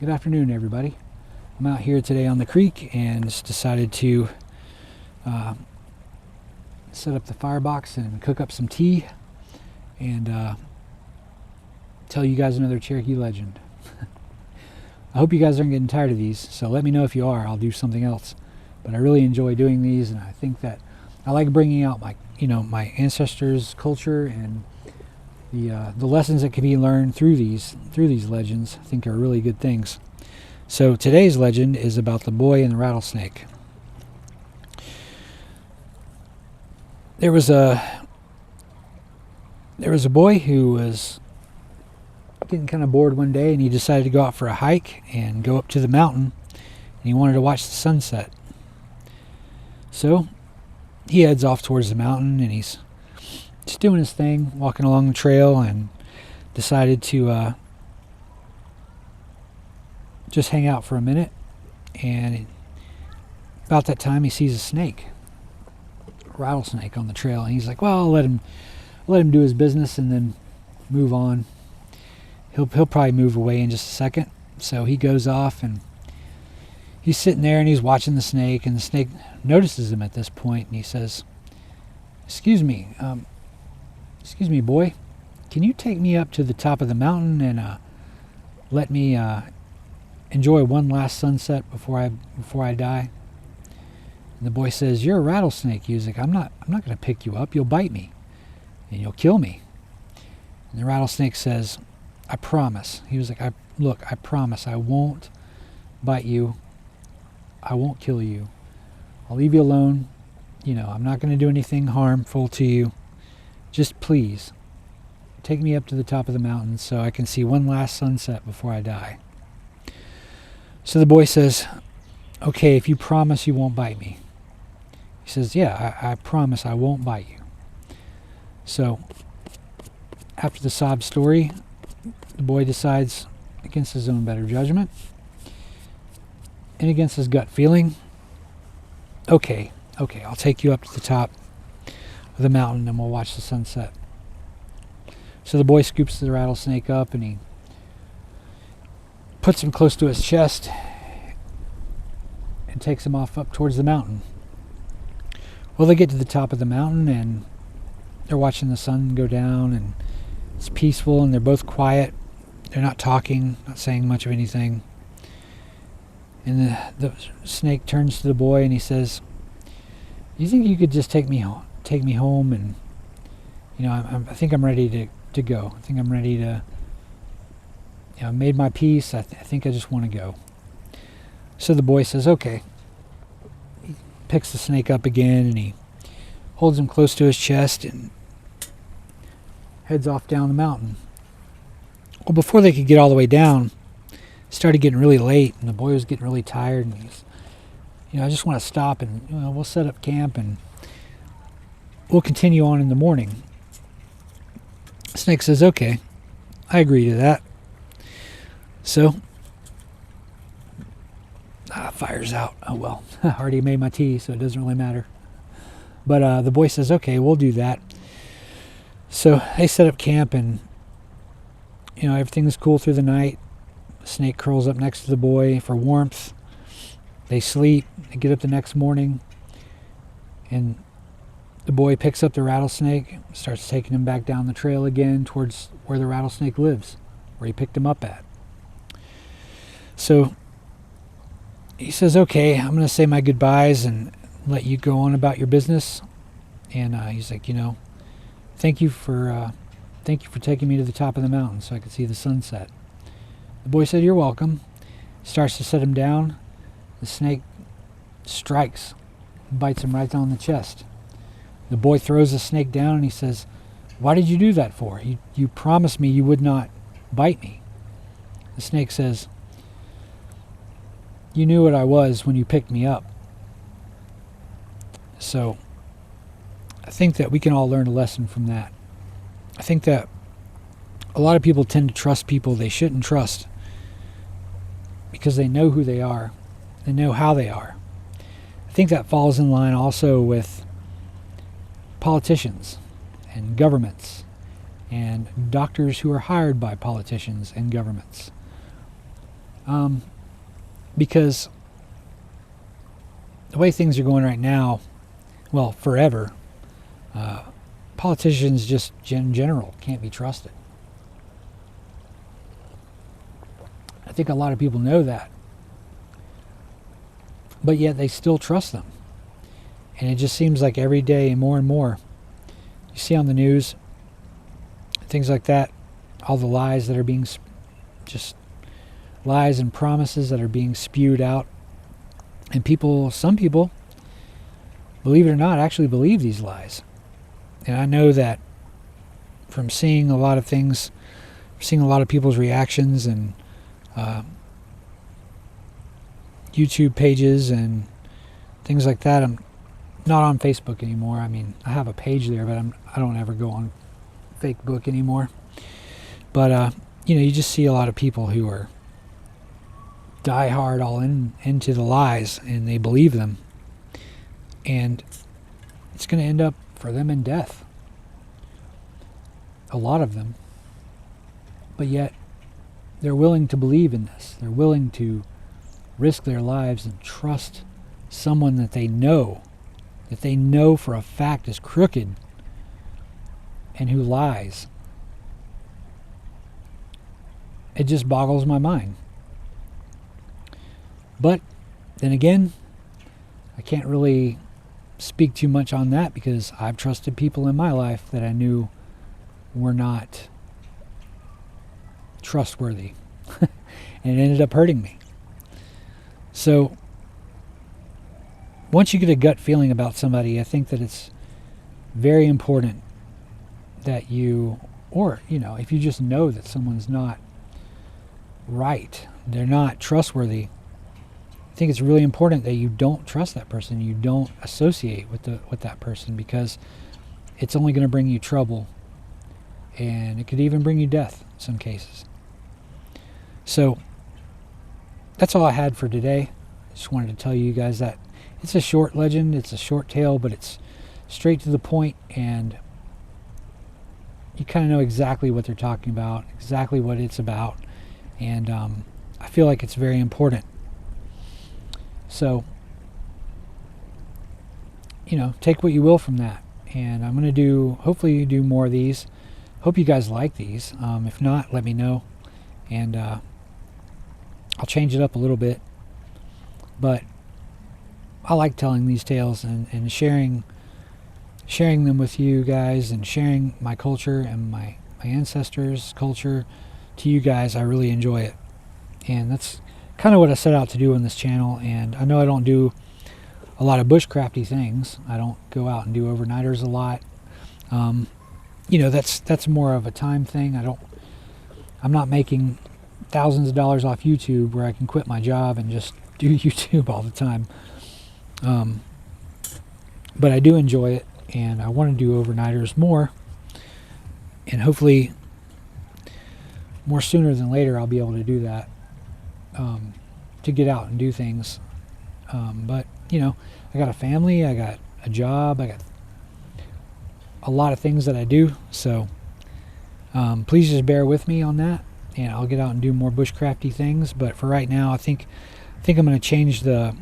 Good afternoon, everybody. I'm out here today on the creek and just decided to set up the firebox and cook up some tea and tell you guys another Cherokee legend. I hope you guys aren't getting tired of these, so let me know if you are. I'll do something else. But I really enjoy doing these, and I think that I like bringing out my ancestors' culture and the lessons that can be learned through these legends. I think are really good things. So today's legend is about the boy and the rattlesnake. There was a boy who was getting kind of bored one day, and he decided to go out for a hike and go up to the mountain, and he wanted to watch the sunset. So he heads off towards the mountain, and he's just doing his thing, walking along the trail, and decided to just hang out for a minute. And about that time, he sees a rattlesnake on the trail, and he's like, "Well, I'll let him do his business and then move on. He'll probably move away in just a second." So he goes off, and he's sitting there, and he's watching the snake, and the snake notices him at this point, and he says, "Excuse me, boy, can you take me up to the top of the mountain and let me enjoy one last sunset before I die?" And the boy says, "You're a rattlesnake." He's like, I'm not going to pick you up. You'll bite me, and you'll kill me." And the rattlesnake says, "I promise." He was like, I promise I won't bite you. I won't kill you. I'll leave you alone. I'm not going to do anything harmful to you. Just please take me up to the top of the mountain so I can see one last sunset before I die." So the boy says, "Okay, if you promise you won't bite me." He says, "Yeah, I promise I won't bite you." So after the sob story, the boy decides, against his own better judgment and against his gut feeling, okay, I'll take you up to the top of the mountain and we'll watch the sunset. So the boy scoops the rattlesnake up, and he puts him close to his chest and takes him off up towards the mountain. Well, they get to the top of the mountain, and they're watching the sun go down, and it's peaceful, and they're both quiet. They're not talking, not saying much of anything. And the snake turns to the boy, and he says, "You think you could just take me home? And I think I'm ready to go. I think I'm ready to. I made my peace. I think I just want to go." So the boy says, "Okay." He picks the snake up again, and he holds him close to his chest and heads off down the mountain. Well, before they could get all the way down, it started getting really late, and the boy was getting really tired, and he's, "I just want to stop, and we'll set up camp, and we'll continue on in the morning." The snake says, "Okay, I agree to that." So, fire's out. Oh well, I already made my tea, so it doesn't really matter. But the boy says, "Okay, we'll do that." So they set up camp, and everything's cool through the night. The snake curls up next to the boy for warmth. They sleep. They get up the next morning, and the boy picks up the rattlesnake, starts taking him back down the trail again towards where the rattlesnake lives, where he picked him up at. So he says, "Okay, I'm going to say my goodbyes and let you go on about your business." And he's like, "Thank you for taking me to the top of the mountain so I could see the sunset." The boy said, "You're welcome." Starts to set him down. The snake strikes, bites him right on the chest. The boy throws the snake down, and he says, "Why did you do that for? You promised me you would not bite me." The snake says, "You knew what I was when you picked me up." So I think that we can all learn a lesson from that. I think that a lot of people tend to trust people they shouldn't trust because they know who they are. They know how they are. I think that falls in line also with politicians and governments and doctors who are hired by politicians and governments. Because the way things are going right now, well, forever, politicians just in general can't be trusted. I think a lot of people know that, but yet they still trust them. And it just seems like every day more and more you see on the news, things like that, all the lies that are being, just lies and promises that are being spewed out. And people, some people, believe it or not, actually believe these lies. And I know that from seeing a lot of things, seeing a lot of people's reactions and YouTube pages and things like that. I'm not on Facebook anymore. I mean, I have a page there, but I don't ever go on Facebook anymore. But you just see a lot of people who are die hard all into the lies, and they believe them, and it's going to end up for them in death. A lot of them. But yet they're willing to believe in this. They're willing to risk their lives and trust someone that they know for a fact is crooked and who lies. It just boggles my mind. But then again, I can't really speak too much on that because I've trusted people in my life that I knew were not trustworthy. And it ended up hurting me. So once you get a gut feeling about somebody, I think that it's very important that you, or if you just know that someone's not right, they're not trustworthy, I think it's really important that you don't trust that person. You don't associate with that person, because it's only going to bring you trouble, and it could even bring you death in some cases. So that's all I had for today. Just wanted to tell you guys that it's a short legend, it's a short tale, but it's straight to the point, and you kind of know exactly what they're talking about, exactly what it's about, and I feel like it's very important. So, take what you will from that. And I'm going to hopefully do more of these. Hope you guys like these. If not, let me know. And I'll change it up a little bit. But I like telling these tales and sharing them with you guys, and sharing my culture and my ancestors' culture to you guys. I really enjoy it. And that's kind of what I set out to do on this channel. And I know I don't do a lot of bushcrafty things. I don't go out and do overnighters a lot. That's more of a time thing. I'm not making thousands of dollars off YouTube where I can quit my job and just do YouTube all the time. But I do enjoy it, and I want to do overnighters more, and hopefully more sooner than later I'll be able to do that. To get out and do things. But, I got a family, I got a job, I got a lot of things that I do. So please just bear with me on that, and I'll get out and do more bushcrafty things. But for right now, I think I'm going to change the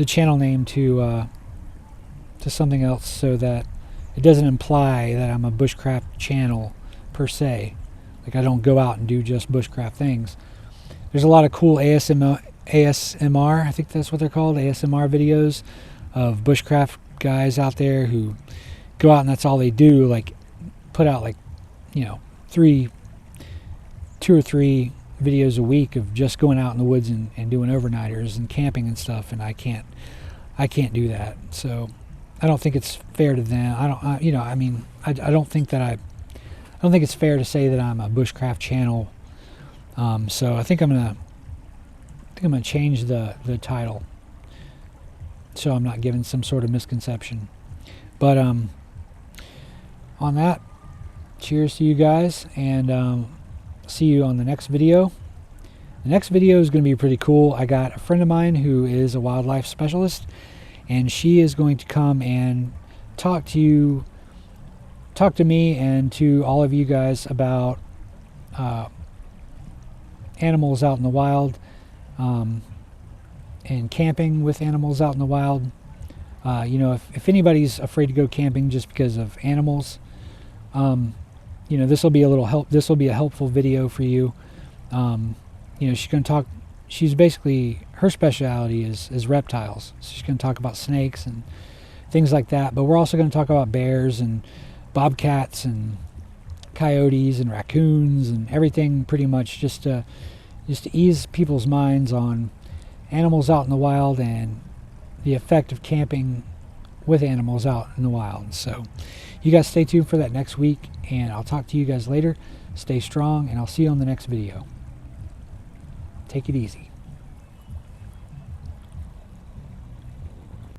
channel name to something else, so that it doesn't imply that I'm a bushcraft channel per se. Like, I don't go out and do just bushcraft things. There's a lot of cool ASMR, I think that's what they're called, ASMR videos of bushcraft guys out there who go out and that's all they do, like put out like, 2 or 3 videos a week of just going out in the woods and doing overnighters and camping and stuff, and I can't do that. So I don't think it's fair to them. I don't think it's fair to say that I'm a bushcraft channel. So I think I'm gonna change the title, so I'm not giving some sort of misconception. But on that, cheers to you guys, and see you on the next video. The next video is going to be pretty cool. I got a friend of mine who is a wildlife specialist, and she is going to come and talk to me and to all of you guys about animals out in the wild, and camping with animals out in the wild. If anybody's afraid to go camping just because of animals, this will be a little help. This will be a helpful video for you. She's going to talk. She's basically, her specialty is reptiles. So she's going to talk about snakes and things like that. But we're also going to talk about bears and bobcats and coyotes and raccoons and everything, pretty much just to ease people's minds on animals out in the wild and the effect of camping with animals out in the wild. So you guys stay tuned for that next week, and I'll talk to you guys later. Stay strong, and I'll see you on the next video. Take it easy.